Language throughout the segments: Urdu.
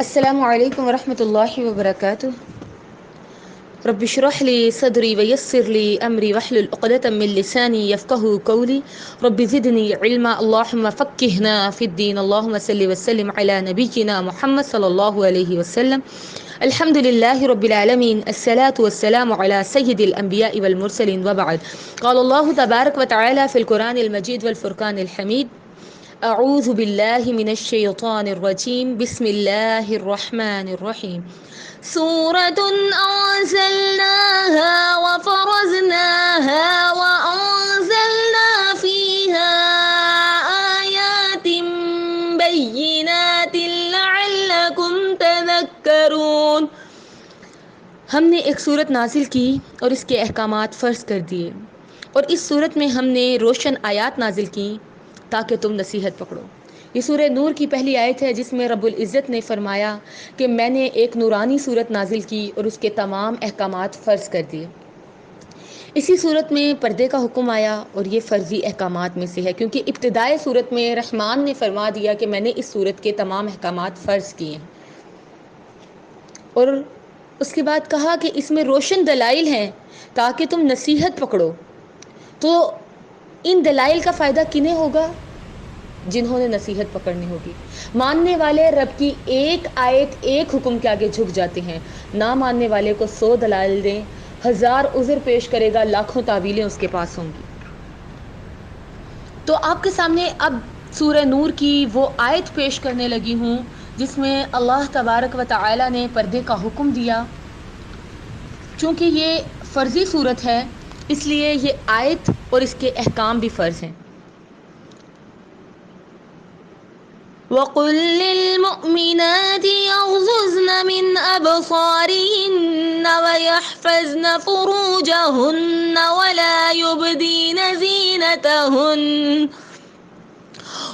السلام علیکم ورحمۃ اللہ وبرکاتہ. رب اشرح لي صدري ويسر لي امري واحلل عقدة من لساني يفقهوا قولي. رب زدني علما. اللهم فقهنا في الدين. اللهم صل وسلم على نبينا محمد صلى الله عليه وسلم. الحمد لله رب العالمين. الصلاة والسلام على سيد الأنبياء والمرسلين وبعد. قال الله تبارك وتعالى في القرآن المجيد والفرقان الحميد: اعوذ باللہ من الشیطان الرجیم. بسم اللہ الرحمن الرحیم. سورۃ انزلناها وفرضناها وانزلنا فیها آیات بینات لعلکم تذکرون. ہم نے ایک سورت نازل کی اور اس کے احکامات فرض کر دیے، اور اس سورت میں ہم نے روشن آیات نازل کی تاکہ تم نصیحت پکڑو. یہ سورہ نور کی پہلی آیت ہے جس میں رب العزت نے فرمایا کہ میں نے ایک نورانی سورت نازل کی اور اس کے تمام احکامات فرض کر دیے. اسی صورت میں پردے کا حکم آیا اور یہ فرضی احکامات میں سے ہے، کیونکہ ابتدائے صورت میں رحمان نے فرما دیا کہ میں نے اس صورت کے تمام احکامات فرض کیے ہیں، اور اس کے بعد کہا کہ اس میں روشن دلائل ہیں تاکہ تم نصیحت پکڑو. تو ان دلائل کا فائدہ کنہیں ہوگا؟ جنہوں نے نصیحت پکڑنی ہوگی. ماننے والے رب کی ایک آیت ایک حکم کے آگے جھک جاتے ہیں، نہ ماننے والے کو 100 دلائل دیں، 1000 عذر پیش کرے گا، لاکھوں تعویلیں اس کے پاس ہوں گی. تو آپ کے سامنے اب سورہ نور کی وہ آیت پیش کرنے لگی ہوں جس میں اللہ تبارک و تعالی نے پردے کا حکم دیا. چونکہ یہ فرضی صورت ہے اس لیے یہ آیت اور اس کے احکام بھی فرض ہیں. وَقُلْ لِلْمُؤْمِنَاتِ يَغْضُضْنَ مِنْ أَبْصَارِهِنَّ وَيَحْفَظْنَ فُرُوجَهُنَّ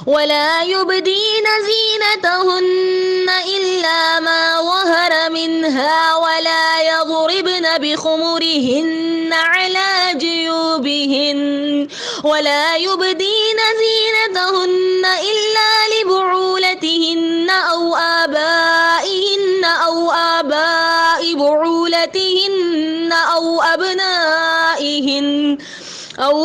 ولا يبدين زينتهن إلا ما ظهر منها ولا يضربن بخمرهن على جيوبهن ولا يبدين زينتهن إلا لبعولتهن أو آبائهن أو آباء بعولتهن أو أبنائهن أو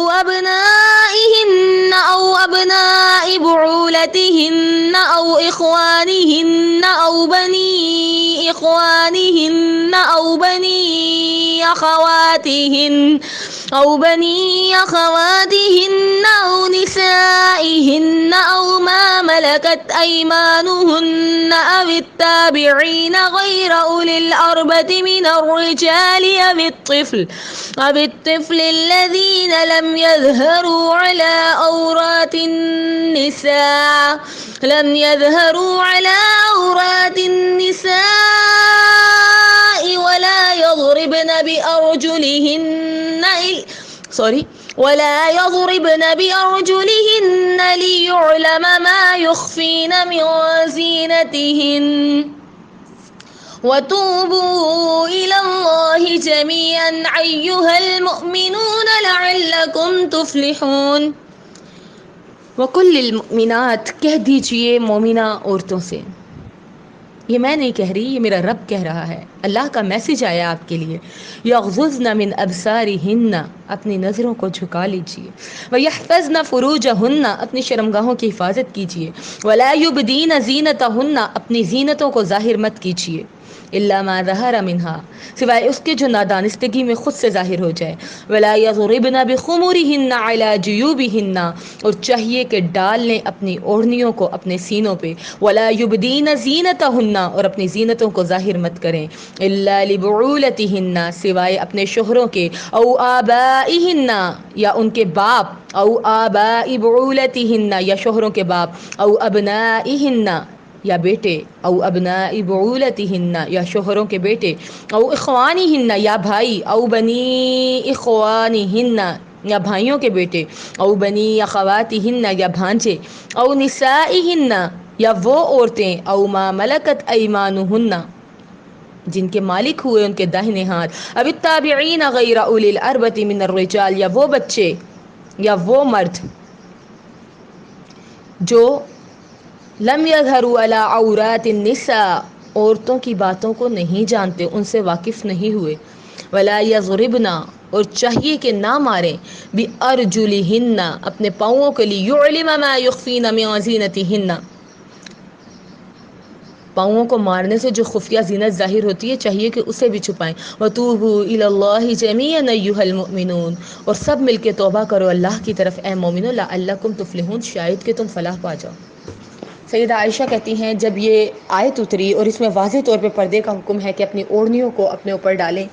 أبناء بعولتهن أو إخوانهن أو بني إخوانهن أو بني أخواتهن أو نسائهن أو ما ملكت أيمانهن أو التابعين غير أولي الأربة من الرجال أو الطفل الذين لم يظهروا على عورات النساء ولا يضربن بأرجلهن ليعلم ما يخفين من زينتهن. وتوبوا إلى الله جميعا أيها المؤمنون لعلكم تفلحون. وَقُلْ لِلْمُؤْمِنَاتِ کہہ دیجئے مومنہ عورتوں سے. یہ میں نہیں کہہ رہی، یہ میرا رب کہہ رہا ہے. اللہ کا میسج آیا آپ کے لیے. یغضضن من ابصارہن اپنی نظروں کو جھکا لیجئے. ویحفظن فروجہن اپنی شرمگاہوں کی حفاظت کیجئے. ولا یبدین زینتہن اپنی زینتوں کو ظاہر مت کیجئے. الا ما ظہر منہا سوائے اس کے جو نادانستگی میں خود سے ظاہر ہو جائے. ولا یضربن بخمرہن علی جیوبہن اور چاہیے کہ ڈال لیں اپنی اوڑھنیوں کو اپنے سینوں پہ. ولا یبدین زینتہن اور اپنی زینتوں کو ظاہر مت کریں. الا لبعولتہن سوائے اپنے شوہروں کے. او آبائہن یا ان کے باپ. او آباء بعولتہن یا شوہروں کے باپ. او ابنائہن یا بیٹے. او ابناء بعولتہن یا شوہروں کے بیٹے. او اخوانہن یا بھائی. او بنی اخوانہن یا بھائیوں کے بیٹے. او بنی اخواتہن یا بھانجے. او نسائہن یا وہ عورتیں. او ما ملکت ایمانہن جن کے مالک ہوئے ان کے داہنے ہاتھ. اب التابعین غیر اولی الاربۃ من الرجال یا وہ بچے یا وہ مرد جو لم یظہروا علی عورات النساء عورتوں کی باتوں کو نہیں جانتے، ان سے واقف نہیں ہوئے. ولا یضربنا، اور چاہیے کہ نہ ماریں، بارجلہن، اپنے پاؤں کے لیے، یعلم ما یخفین من زینتہن، پاؤں کو مارنے سے جو خفیہ زینت ظاہر ہوتی ہے چاہیے کہ اسے بھی چھپائیں. وَتُوبُوا إِلَى اللَّهِ جَمِيعًا أَيُّهَا الْمُؤْمِنُونَ، اور سب مل کے توبہ کرو اللہ کی طرف اے مومنو، لعلکم تفلحون، شاید کہ تم فلاح پا جاؤ. سیدہ عائشہ کہتی ہیں جب یہ آیت اتری اور اس میں واضح طور پہ پردے کا حکم ہے کہ اپنی اوڑھنیوں کو اپنے اوپر ڈالیں،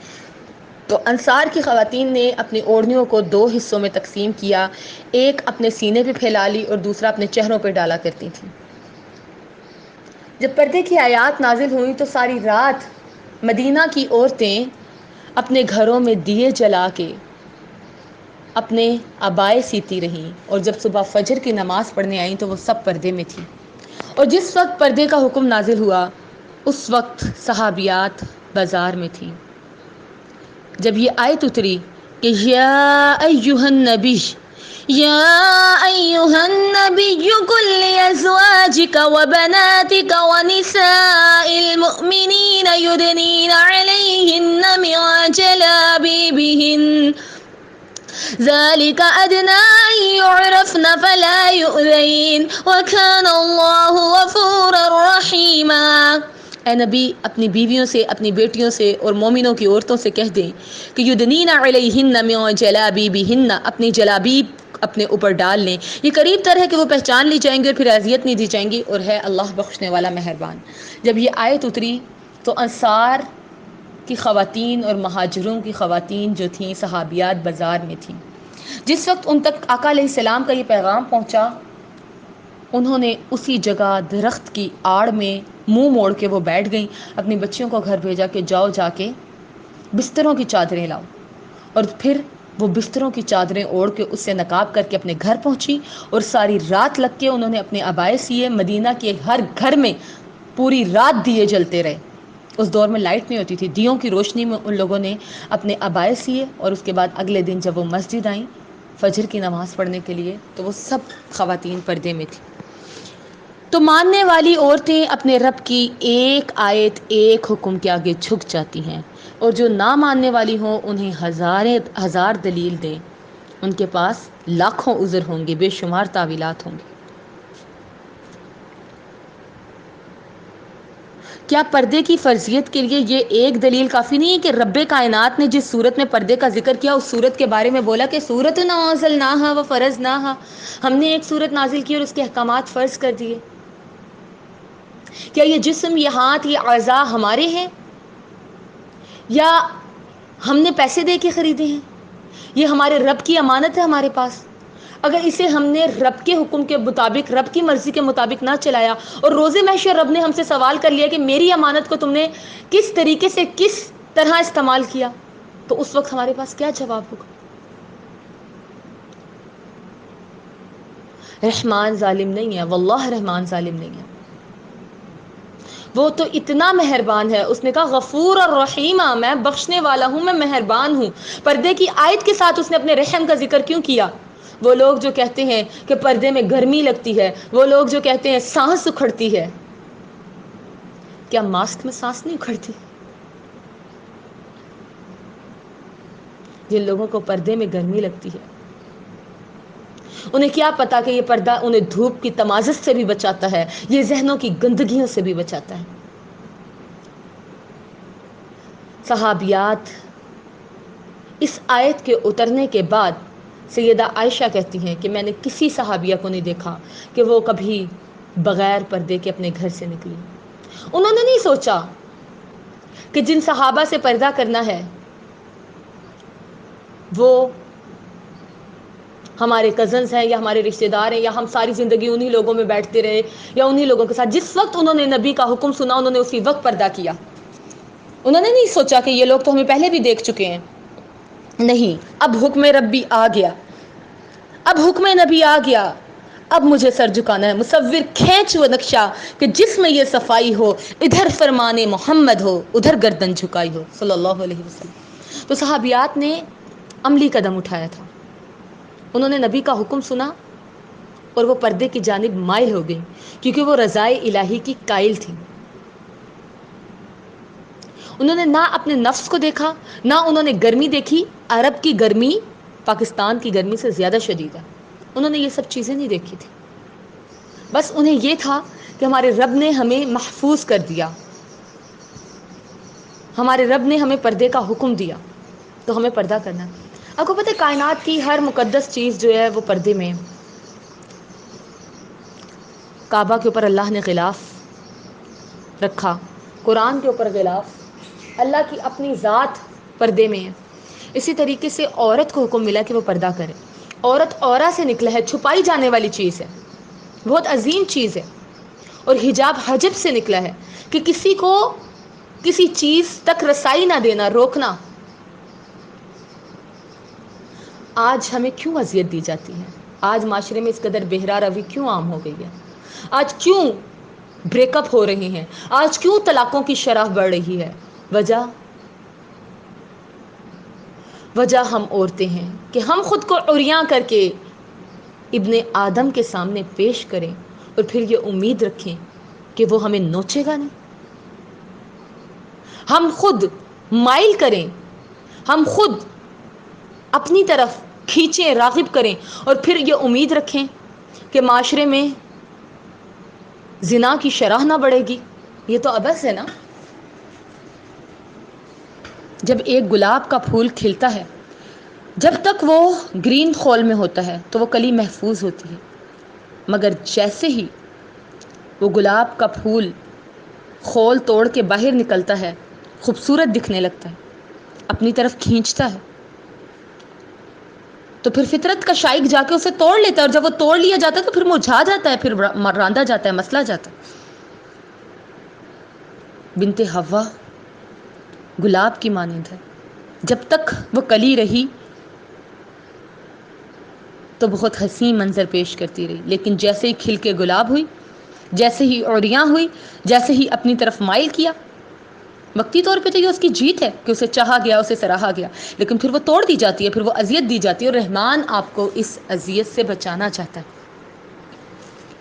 تو انصار کی خواتین نے اپنی اوڑھنیوں کو دو حصوں میں تقسیم کیا، ایک اپنے سینے پہ پھیلا لی اور دوسرا اپنے چہروں پہ ڈالا کرتی تھیں. جب پردے کی آیات نازل ہوئی تو ساری رات مدینہ کی عورتیں اپنے گھروں میں دیے جلا کے اپنے عبائے سیتی رہیں، اور جب صبح فجر کی نماز پڑھنے آئیں تو وہ سب پردے میں تھیں. اور جس وقت پردے کا حکم نازل ہوا اس وقت صحابیات بازار میں تھیں. جب یہ آیت اتری کہ یا ایہا النبی، یا ایہا النبی قل لازواجک وبناتک ونساء المؤمنین یدنین علیہن من جلابیبہن ذلك أدنى أن يعرفن فلا يؤذين وكان الله غفورا رحيما. اے نبی اپنی بیویوں سے، اپنی بیٹیوں سے اور مومنوں کی عورتوں سے کہہ دیں کہ یدنین علیہن من جلابیبہن، اپنی جلابیب اپنے اوپر ڈال لیں. یہ قریب تر ہے کہ وہ پہچان لی جائیں گی اور پھر اذیت نہیں دی جائیں گی، اور ہے اللہ بخشنے والا مہربان. جب یہ آیت اتری تو انصار کی خواتین اور مہاجروں کی خواتین جو تھیں صحابیات بازار میں تھیں. جس وقت ان تک آقا علیہ السلام کا یہ پیغام پہنچا انہوں نے اسی جگہ درخت کی آڑ میں منہ موڑ کے وہ بیٹھ گئیں، اپنی بچیوں کو گھر بھیجا کہ جاؤ جا کے بستروں کی چادریں لاؤ، اور پھر وہ بستروں کی چادریں اوڑھ کے اس سے نقاب کر کے اپنے گھر پہنچی، اور ساری رات لگ کے انہوں نے اپنے عبائے سیے. مدینہ کے ہر گھر میں پوری رات دیے جلتے رہے. اس دور میں لائٹ نہیں ہوتی تھی، دیوں کی روشنی میں ان لوگوں نے اپنے عبائے سیے، اور اس کے بعد اگلے دن جب وہ مسجد آئیں فجر کی نماز پڑھنے کے لیے تو وہ سب خواتین پردے میں تھیں. تو ماننے والی عورتیں اپنے رب کی ایک آیت، ایک حکم کے آگے جھک جاتی ہیں، اور جو نہ ماننے والی ہوں انہیں ہزار دلیل دیں، ان کے پاس لاکھوں عذر ہوں گے، بے شمار تعویلات ہوں گے. کیا پردے کی فرضیت کے لیے یہ ایک دلیل کافی نہیں ہے کہ رب کائنات نے جس صورت میں پردے کا ذکر کیا اس صورت کے بارے میں بولا کہ صورت انزلناہا و فرضناہا، ہم نے ایک صورت نازل کی اور اس کے احکامات فرض کر دیے. کیا یہ جسم، یہ ہاتھ، یہ اعضاء ہمارے ہیں یا ہم نے پیسے دے کے خریدے ہیں؟ یہ ہمارے رب کی امانت ہے ہمارے پاس. اگر اسے ہم نے رب کے حکم کے مطابق، رب کی مرضی کے مطابق نہ چلایا، اور روز محشر رب نے ہم سے سوال کر لیا کہ میری امانت کو تم نے کس طریقے سے، کس طرح استعمال کیا، تو اس وقت ہمارے پاس کیا جواب ہوگا؟ رحمان ظالم نہیں ہے، واللہ رحمان ظالم نہیں ہے. وہ تو اتنا مہربان ہے، اس نے کہا غفور اور رحیمہ، میں بخشنے والا ہوں، میں مہربان ہوں. پردے کی آیت کے ساتھ اس نے اپنے رحم کا ذکر کیوں کیا؟ وہ لوگ جو کہتے ہیں کہ پردے میں گرمی لگتی ہے، وہ لوگ جو کہتے ہیں سانس اکھڑتی ہے، کیا ماسک میں سانس نہیں اکھڑتی؟ جن لوگوں کو پردے میں گرمی لگتی ہے انہیں کیا پتا کہ یہ پردہ انہیں دھوپ کی تمازت سے بھی بچاتا ہے، یہ ذہنوں کی گندگیوں سے بھی بچاتا ہے. صحابیات اس آیت کے اترنے کے بعد سیدہ عائشہ کہتی ہیں کہ میں نے کسی صحابیہ کو نہیں دیکھا کہ وہ کبھی بغیر پردے کے اپنے گھر سے نکلی. انہوں نے نہیں سوچا کہ جن صحابہ سے پردہ کرنا ہے وہ ہمارے کزنز ہیں یا ہمارے رشتہ دار ہیں، یا ہم ساری زندگی انہی لوگوں میں بیٹھتے رہے یا انہی لوگوں کے ساتھ. جس وقت انہوں نے نبی کا حکم سنا انہوں نے اسی وقت پردہ کیا. انہوں نے نہیں سوچا کہ یہ لوگ تو ہمیں پہلے بھی دیکھ چکے ہیں. نہیں، اب حکم ربی آ گیا، اب حکم نبی آ گیا، اب مجھے سر جھکانا ہے. مصور کھینچ وہ نقشہ کہ جس میں یہ صفائی ہو، ادھر فرمان محمد ہو، ادھر گردن جھکائی ہو صلی اللہ علیہ وسلم. تو صحابیات نے عملی قدم اٹھایا تھا. انہوں نے نبی کا حکم سنا اور وہ پردے کی جانب مائل ہو گئی، کیونکہ وہ رضائے الہی کی قائل تھی. انہوں نے نہ اپنے نفس کو دیکھا، نہ انہوں نے گرمی دیکھی. عرب کی گرمی پاکستان کی گرمی سے زیادہ شدید ہے. انہوں نے یہ سب چیزیں نہیں دیکھی تھی. بس انہیں یہ تھا کہ ہمارے رب نے ہمیں محفوظ کر دیا، ہمارے رب نے ہمیں پردے کا حکم دیا، تو ہمیں پردہ کرنا. آپ کو پتہ ہے کائنات کی ہر مقدس چیز جو ہے وہ پردے میں ہے. کعبہ کے اوپر اللہ نے غلاف رکھا، قرآن کے اوپر غلاف، اللہ کی اپنی ذات پردے میں ہے. اسی طریقے سے عورت کو حکم ملا کہ وہ پردہ کرے. عورت عورہ سے نکلا ہے، چھپائی جانے والی چیز ہے، بہت عظیم چیز ہے. اور حجاب حجب سے نکلا ہے کہ کسی کو کسی چیز تک رسائی نہ دینا، روکنا. آج ہمیں کیوں اذیت دی جاتی ہے؟ آج معاشرے میں اس قدر بہرا روی کیوں عام ہو گئی ہے؟ آج کیوں بریک اپ ہو رہے ہیں؟ آج کیوں طلاقوں کی شرح بڑھ رہی ہے؟ وجہ ہم عورتیں ہیں کہ ہم خود کو عریاں کر کے ابن آدم کے سامنے پیش کریں اور پھر یہ امید رکھیں کہ وہ ہمیں نوچے گا نہیں. ہم خود مائل کریں، ہم خود اپنی طرف کھینچیں، راغب کریں، اور پھر یہ امید رکھیں کہ معاشرے میں زنا کی شرح نہ بڑھے گی. یہ تو عبث ہے نا. جب ایک گلاب کا پھول کھلتا ہے، جب تک وہ گرین خول میں ہوتا ہے تو وہ کلی محفوظ ہوتی ہے، مگر جیسے ہی وہ گلاب کا پھول خول توڑ کے باہر نکلتا ہے، خوبصورت دکھنے لگتا ہے، اپنی طرف کھینچتا ہے، تو پھر فطرت کا شائق جا کے اسے توڑ لیتا ہے. اور جب وہ توڑ لیا جاتا ہے تو پھر مرجھا جاتا ہے، پھر راندا جاتا ہے، مسلا جاتا ہے. بنت حوا گلاب کی مانند ہے. جب تک وہ کلی رہی تو بہت حسین منظر پیش کرتی رہی، لیکن جیسے ہی کھل کے گلاب ہوئی، جیسے ہی عریاں ہوئی، جیسے ہی اپنی طرف مائل کیا، وقتی طور پہ تو یہ اس کی جیت ہے کہ اسے چاہا گیا، اسے سراہا گیا، لیکن پھر وہ توڑ دی جاتی ہے، پھر وہ اذیت دی جاتی ہے. اور رحمان آپ کو اس اذیت سے بچانا چاہتا ہے.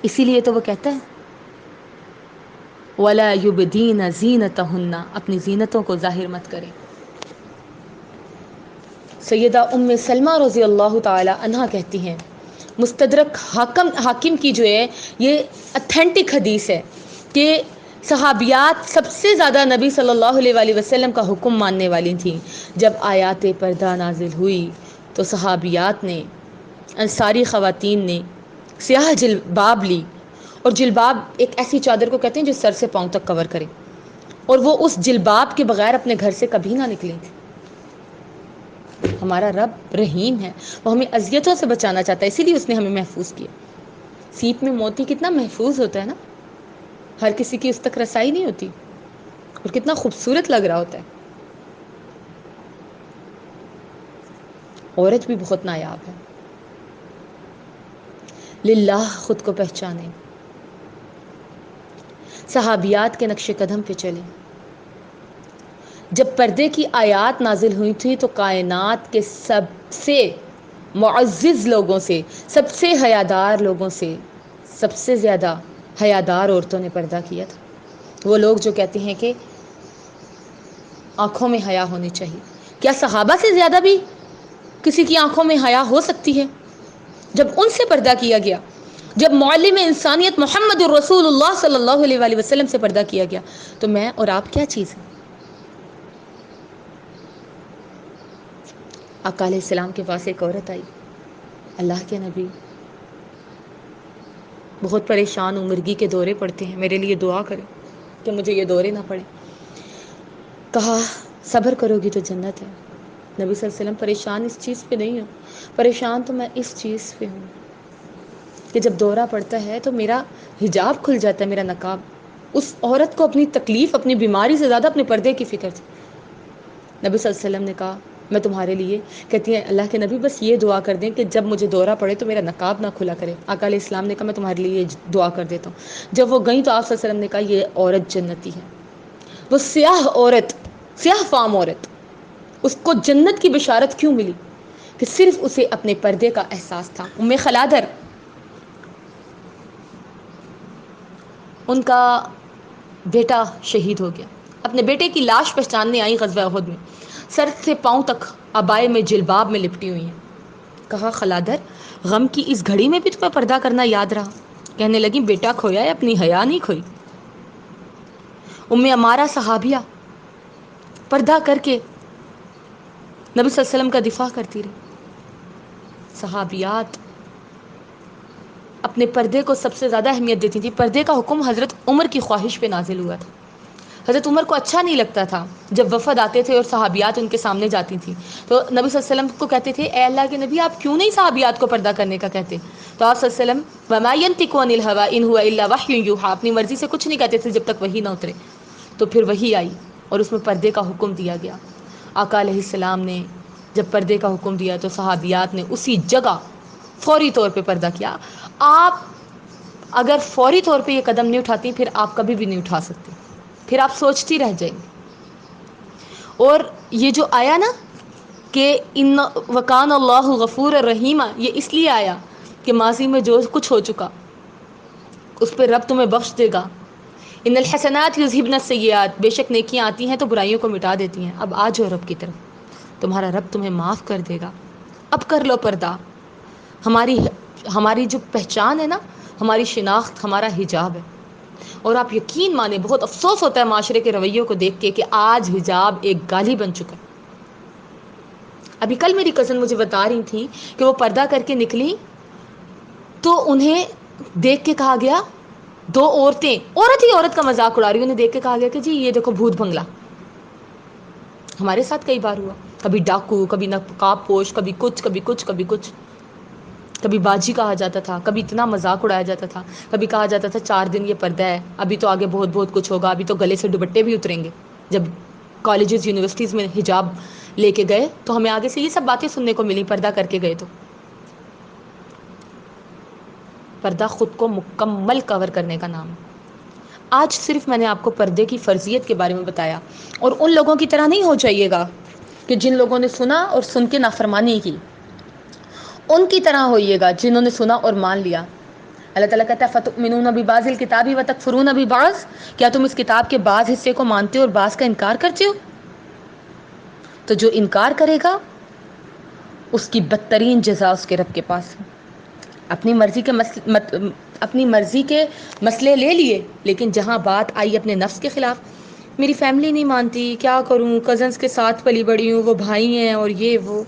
اسی لیے تو وہ کہتا ہے وَلَا يُبْدِينَ زِينَتَهُنَّ، اپنی زینتوں کو ظاہر مت کریں. سیدہ ام سلمہ رضی اللہ تعالی عنہا کہتی ہیں، مستدرک حاکم کی جو ہے یہ اتھینٹک حدیث ہے کہ صحابیات سب سے زیادہ نبی صلی اللہ علیہ وآلہ وسلم کا حکم ماننے والی تھیں. جب آیات پردہ نازل ہوئی تو صحابیات نے، انصاری خواتین نے سیاہ جلباب لی. اور جلباب ایک ایسی چادر کو کہتے ہیں جو سر سے پاؤں تک کور کرے، اور وہ اس جلباب کے بغیر اپنے گھر سے کبھی نہ نکلی تھی. ہمارا رب رحیم ہے، وہ ہمیں اذیتوں سے بچانا چاہتا ہے، اسی لیے اس نے ہمیں محفوظ کیا. سیپ میں موتی کتنا محفوظ ہوتا ہے نا، ہر کسی کی اس تک رسائی نہیں ہوتی، اور کتنا خوبصورت لگ رہا ہوتا ہے. عورت بھی بہت نایاب ہے. للہ خود کو پہچانے، صحابیات کے نقش قدم پہ چلیں. جب پردے کی آیات نازل ہوئی تھی تو کائنات کے سب سے معزز لوگوں سے، سب سے حیادار لوگوں سے، سب سے زیادہ حیادار عورتوں نے پردہ کیا تھا. وہ لوگ جو کہتے ہیں کہ آنکھوں میں حیا ہونی چاہیے، کیا صحابہ سے زیادہ بھی کسی کی آنکھوں میں حیا ہو سکتی ہے؟ جب ان سے پردہ کیا گیا، جب معلم انسانیت محمد الرسول اللہ صلی اللہ علیہ وآلہ وسلم سے پردہ کیا گیا، تو میں اور آپ کیا چیز ہیں؟ آقا علیہ السلام کے پاس ایک عورت آئی، اللہ کے نبی بہت پریشان ہوں، مرگی کے دورے پڑتے ہیں، میرے لیے دعا کریں کہ مجھے یہ دورے نہ پڑیں. کہا صبر کرو گی تو جنت ہے. نبی صلی اللہ علیہ وسلم پریشان اس چیز پہ نہیں ہوں، پریشان تو میں اس چیز پہ ہوں کہ جب دورہ پڑتا ہے تو میرا حجاب کھل جاتا ہے، میرا نقاب. اس عورت کو اپنی تکلیف، اپنی بیماری سے زیادہ اپنے پردے کی فکر تھی. نبی صلی اللہ علیہ وسلم نے کہا میں تمہارے لیے، کہتی ہیں اللہ کے نبی بس یہ دعا کر دیں کہ جب مجھے دورہ پڑے تو میرا نقاب نہ کھلا کرے. آقا علیہ السلام نے کہا میں تمہارے لیے یہ دعا کر دیتا ہوں. جب وہ گئیں تو آپ صلی اللہ علیہ وسلم نے کہا یہ عورت جنتی ہے. وہ سیاہ عورت، سیاہ فام عورت، اس کو جنت کی بشارت کیوں ملی؟ کہ صرف اسے اپنے پردے کا احساس تھا. ام خلادر، ان کا بیٹا شہید ہو گیا، اپنے بیٹے کی لاش پہچاننے آئی غزوہ احد میں، سر سے پاؤں تک عبائے میں جلباب میں لپٹی ہوئی ہیں۔ کہا خلادر غم کی اس گھڑی میں بھی تمہیں پردہ کرنا یاد رہا؟ کہنے لگی بیٹا کھویا ہے اپنی حیا نہیں کھوئی۔ ام عمارہ صحابیہ پردہ کر کے نبی صلی اللہ علیہ وسلم کا دفاع کرتی رہی۔ صحابیات اپنے پردے کو سب سے زیادہ اہمیت دیتی تھی۔ پردے کا حکم حضرت عمر کی خواہش پہ نازل ہوا تھا۔ حضرت عمر کو اچھا نہیں لگتا تھا جب وفد آتے تھے اور صحابیات ان کے سامنے جاتی تھیں، تو نبی صلی اللہ علیہ وسلم کو کہتے تھے اے اللہ کے نبی آپ کیوں نہیں صحابیات کو پردہ کرنے کا کہتے؟ تو آپ صلی اللہ علیہ وسلم وما ينطق عن الهوى ان هو الا وحی یوحى، اپنی مرضی سے کچھ نہیں کہتے تھے جب تک وحی نہ اترے۔ تو پھر وحی آئی اور اس میں پردے کا حکم دیا گیا۔ آقا علیہ السلام نے جب پردے کا حکم دیا تو صحابیات نے اسی جگہ فوری طور پہ پردہ کیا۔ آپ اگر فوری طور پہ یہ قدم نہیں اٹھاتی پھر آپ کبھی بھی نہیں اٹھا سکتے، پھر آپ سوچتی رہ جائیں گے۔ اور یہ جو آیا نا کہ ان وکان اللہ غفور الرحیم، یہ اس لیے آیا کہ ماضی میں جو کچھ ہو چکا اس پہ رب تمہیں بخش دے گا۔ ان الحسنات یذہبن السیئات، بے شک نیکیاں آتی ہیں تو برائیوں کو مٹا دیتی ہیں۔ اب آ جاؤ رب کی طرف، تمہارا رب تمہیں معاف کر دے گا، اب کر لو پردہ۔ ہماری جو پہچان ہے نا، ہماری شناخت ہمارا حجاب ہے۔ اور آپ یقین مانیں بہت افسوس ہوتا ہے معاشرے کے رویوں کو دیکھ کے کہ آج حجاب ایک گالی بن چکا ہے۔ ابھی کل میری کزن مجھے بتا رہی تھی کہ وہ پردہ کر کے نکلی تو انہیں دیکھ کے کہا گیا، دو عورتیں، عورت ہی عورت کا مذاق اڑا رہی، انہیں دیکھ کے کہا گیا کہ جی یہ دیکھو بھوت بنگلہ۔ ہمارے ساتھ کئی بار ہوا، کبھی ڈاکو، کبھی نقاب پوش، کبھی کچھ کبھی کچھ کبھی کچھ، کبھی باجی کہا جاتا تھا، کبھی اتنا مذاق اڑایا جاتا تھا، کبھی کہا جاتا تھا 4 دن یہ پردہ ہے، ابھی تو آگے بہت بہت کچھ ہوگا، ابھی تو گلے سے دوپٹے بھی اتریں گے۔ جب کالجز یونیورسٹیز میں حجاب لے کے گئے تو ہمیں آگے سے یہ سب باتیں سننے کو ملی، پردہ کر کے گئے تو۔ پردہ خود کو مکمل کور کرنے کا نام ہے۔ آج صرف میں نے آپ کو پردے کی فرضیت کے بارے میں بتایا، اور ان لوگوں کی طرح نہیں ہو جائیے گا کہ جن لوگوں نے سنا اور سن کے نافرمانی کی، ان کی طرح ہوئیے گا جنہوں نے سنا اور مان لیا۔ اللہ تعالیٰ کہتا ہے فَتُؤْمِنُونَ بِبَعْضِ الْكِتَابِ وَتَكْفُرُونَ بِبَعْضٍ، کیا تم اس کتاب کے بعض حصے کو مانتے ہو اور بعض کا انکار کرتے ہو؟ تو جو انکار کرے گا اس کی بدترین جزا اس کے رب کے پاس ہے۔ اپنی مرضی کے مسئلے لے لیے، لیکن جہاں بات آئی اپنے نفس کے خلاف، میری فیملی نہیں مانتی، کیا کروں، کزنز کے ساتھ پلی بڑی ہوں، وہ بھائی ہیں اور یہ وہ،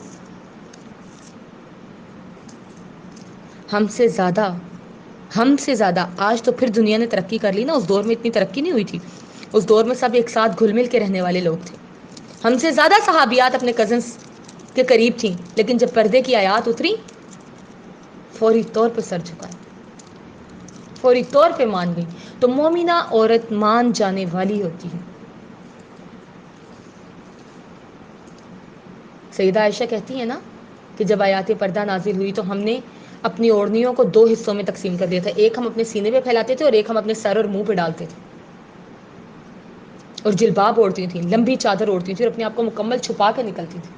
ہم سے زیادہ آج تو پھر دنیا نے ترقی کر لی نا، اس دور میں اتنی ترقی نہیں ہوئی تھی، اس دور میں سب ایک ساتھ گھل مل کے رہنے والے لوگ تھے۔ ہم سے زیادہ صحابیات اپنے کزنز کے قریب تھیں، لیکن جب پردے کی آیات اتری فوری طور پہ سر جھکایا، فوری طور پہ مان گئی۔ تو مومنہ عورت مان جانے والی ہوتی ہے۔ سیدہ عائشہ کہتی ہیں نا کہ جب آیات پردہ نازل ہوئی تو ہم نے اپنی اوڑھنیوں کو 2 حصوں میں تقسیم کر دیا تھا، ایک ہم اپنے سینے پہ پھیلاتے تھے اور ایک ہم اپنے سر اور منہ پہ ڈالتے تھے، اور جلباب اوڑھتی تھیں، لمبی چادر اوڑھتی تھیں اور اپنے آپ کو مکمل چھپا کے نکلتی تھیں۔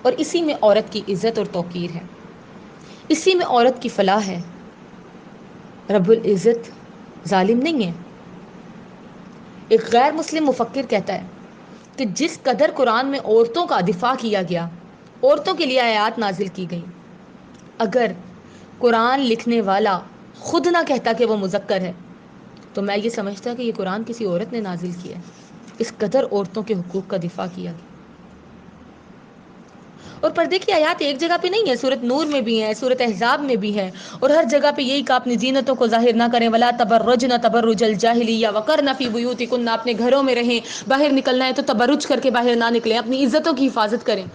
اور اسی میں عورت کی عزت اور توقیر ہے، اسی میں عورت کی فلاح ہے۔ رب العزت ظالم نہیں ہے۔ ایک غیر مسلم مفکر کہتا ہے کہ جس قدر قرآن میں عورتوں کا دفاع کیا گیا، عورتوں کے لیے آیات نازل کی گئی، اگر قرآن لکھنے والا خود نہ کہتا کہ وہ مذکر ہے تو میں یہ سمجھتا کہ یہ قرآن کسی عورت نے نازل کیا ہے۔ اس قدر عورتوں کے حقوق کا دفاع کیا گیا۔ اور پردے کی آیات ایک جگہ پہ نہیں ہے، سورۃ نور میں بھی ہے، سورۃ احزاب میں بھی ہے، اور ہر جگہ پہ یہی کہا اپنی زینتوں کو ظاہر نہ کریں، ولا تبرجن تبرج الجاہلیہ وقرن فی بیوتکن، اپنے گھروں میں رہیں، باہر نکلنا ہے تو تبرج کر کے باہر نہ نکلیں، اپنی عزتوں کی حفاظت کریں،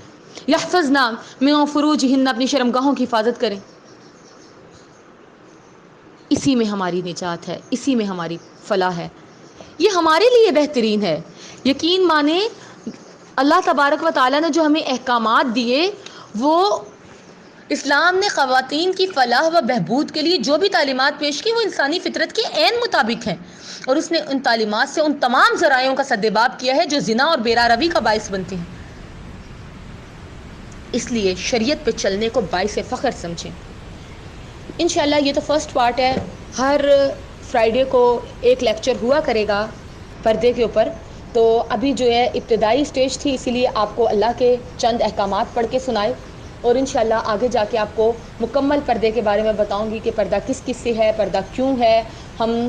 یحفظن من فروجہن، اپنی شرمگاہوں کی حفاظت کریں۔ اسی میں ہماری نجات ہے، اسی میں ہماری فلاح ہے، یہ ہمارے لیے بہترین ہے۔ یقین مانیں اللہ تبارک و تعالیٰ نے جو ہمیں احکامات دیے، وہ اسلام نے خواتین کی فلاح و بہبود کے لیے جو بھی تعلیمات پیش کی وہ انسانی فطرت کے عین مطابق ہیں، اور اس نے ان تعلیمات سے ان تمام ذرائعوں کا سدباب کیا ہے جو زنا اور بیرا روی کا باعث بنتے ہیں۔ اس لیے شریعت پہ چلنے کو باعث فخر سمجھیں۔ انشاءاللہ یہ تو فرسٹ پارٹ ہے، ہر فرائیڈے کو ایک لیکچر ہوا کرے گا پردے کے اوپر، تو ابھی جو ہے ابتدائی اسٹیج تھی، اسی لیے آپ کو اللہ کے چند احکامات پڑھ کے سنائے، اور انشاءاللہ آگے جا کے آپ کو مکمل پردے کے بارے میں بتاؤں گی کہ پردہ کس کس سے ہے، پردہ کیوں ہے، ہم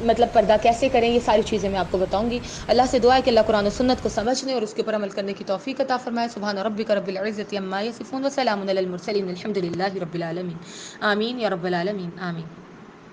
مطلب پردہ کیسے کریں، یہ ساری چیزیں میں آپ کو بتاؤں گی۔ اللہ سے دعا ہے کہ اللہ قرآن و سنت کو سمجھنے اور اس کے اوپر عمل کرنے کی توفیق عطا فرمائے۔ سبحان ربک رب العزۃ عما یصفون وسلام علی المرسلین الحمد للہ رب العالمین، آمین یا رب العالمین، آمین۔